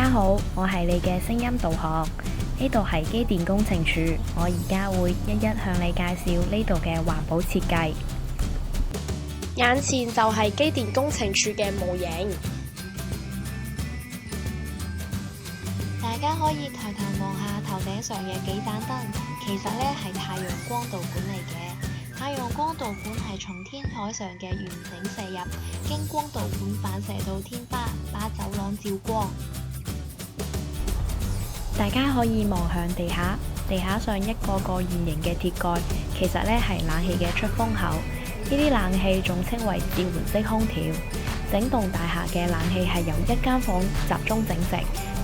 家好，我係你嘅聲音導航，呢度係機電工程署，我而家會一一向你介紹呢度嘅環保設計。眼前就係機電工程署嘅模型，大家可以抬頭望下頭頂上嘅幾盞燈，其實呢係太陽光導管嚟嘅。太陽光導管係從天台上嘅圓頂射入，經光導管反射到天花，把走廊照光。大家可以望向地下，地下上一個個圓形嘅鐵蓋，其實呢係冷氣嘅出風口。呢啲冷氣仲稱為召喚式空調。整棟大廈嘅冷氣係由一間房集中整成，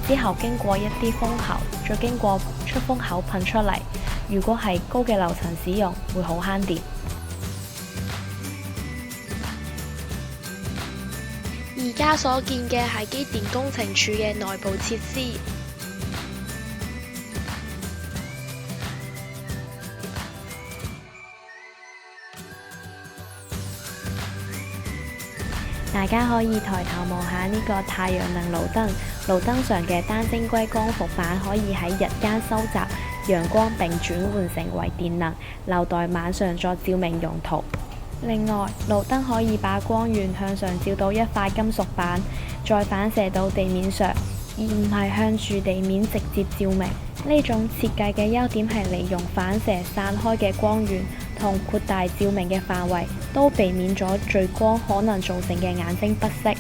之後經過一啲風喉，再經過出風口噴出嚟。如果係高嘅樓層使用，會好慳電。而家所見嘅係機電工程署嘅內部設施。大家可以抬頭望下呢個太陽能路燈，路燈上嘅單晶硅光伏板可以喺日間收集陽光並轉換成為電能，留待晚上作照明用途。另外，路燈可以把光源向上照到一塊金屬板，再反射到地面上，而唔係向住地面直接照明。呢種設計嘅優點係利用反射散開嘅光源同擴大照明嘅範圍，都避免咗聚光可能造成嘅眼睛不適。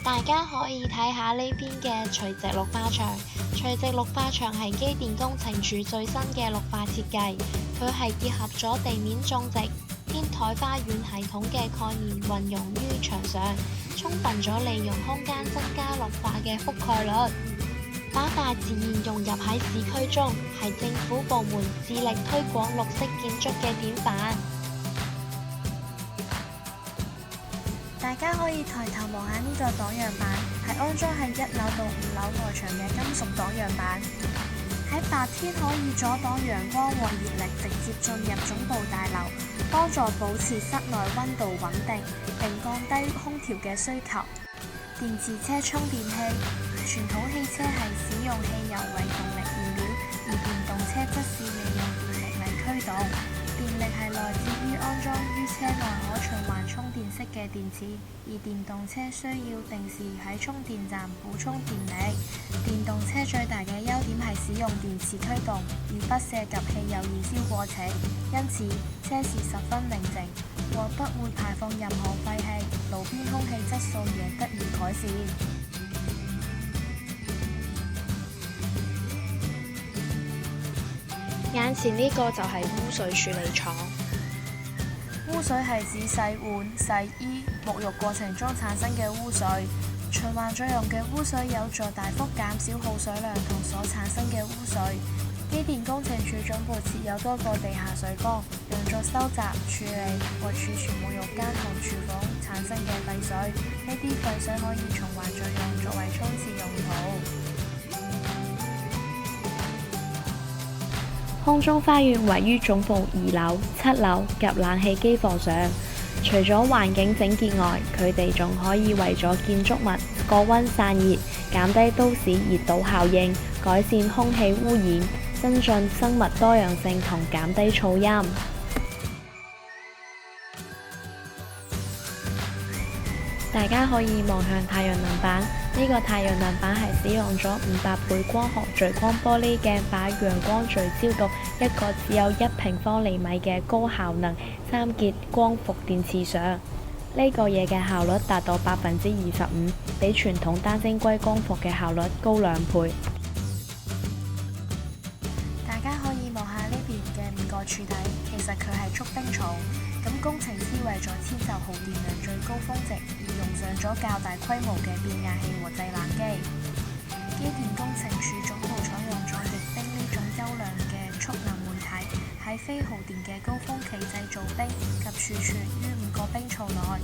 大家可以睇下呢邊嘅垂直綠化牆。垂直綠化牆係機電工程署最新嘅綠化設計，佢係結合咗地面種植、天台花園系統嘅概念運用於牆上，充分咗利用空間增加綠化嘅覆蓋率，把大自然融入喺市區中，係政府部門致力推廣綠色建築嘅典範。大家可以抬頭望下呢個擋陽板，係安裝喺1樓到5樓外牆嘅金屬擋陽板，喺白天可以阻擋陽光和熱力直接進入總部大樓，幫助保持室內溫度穩定，並降低空調嘅需求。電池車充電器，傳統汽車係使用汽油為動力燃料，而電動車則是利用電力嚟驅動。電力係來自於安裝於車內可循環充電式嘅電池，而電動車需要定時喺充電站補充電力。電動車最大嘅優點係使用電池驅動，而不涉及汽油燃燒過程，因此車時十分寧靜，和不會排放任何廢氣，路邊空氣質素也得以改善。眼前呢個就係污水處理廠。污水係指洗碗、洗衣、沐浴過程中產生嘅污水。循環作用嘅污水有助大幅減少耗水量同所產生嘅污水。機電工程署總部設有多個地下水缸，用作收集、處理或儲存沐浴間同廚房產生嘅廢水。呢啲廢水可以循環作用，作為沖廁用途。空中花園位於總部2樓、7樓及冷氣機房上。除咗環境整潔外，佢哋仲可以為咗建築物過溫散熱，減低都市熱島效應，改善空氣污染，增進生物多樣性同減低噪音。大家可以望向太陽能板，呢個太陽能板係使用咗500倍光學聚光玻璃鏡，把陽光聚焦到一個只有1平方厘米嘅高效能3節光伏電池上。呢個嘢嘅效率達到25%，比傳統單晶硅光伏嘅效率高2倍。大家可以望下呢邊嘅5個柱體，其實佢係蓄冰槽。咁工程師為咗遷就耗電量最高峰值，而用上咗較大規模嘅變壓器和製冷機。機電工程署總部採用咗液冰呢種優良嘅蓄能媒體，喺非耗電嘅高峰期製造冰及儲存於5個冰槽內。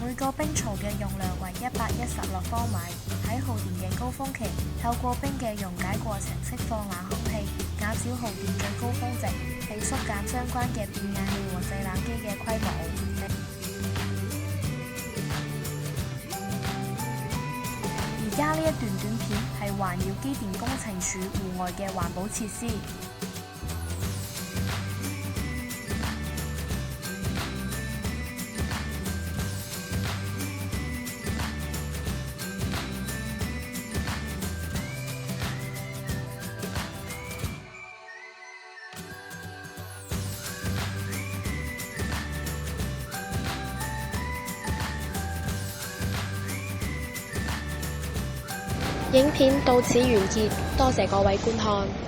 每個冰槽嘅容量為110立方米。喺耗電嘅高峰期，透過冰嘅溶解過程釋放冷空氣，減少耗電最高峰值，並縮減相關嘅變壓器和製冷機嘅規模。家呢一段短片係環繞機電工程署戶外嘅環保設施。影片到此完結，多謝各位觀看。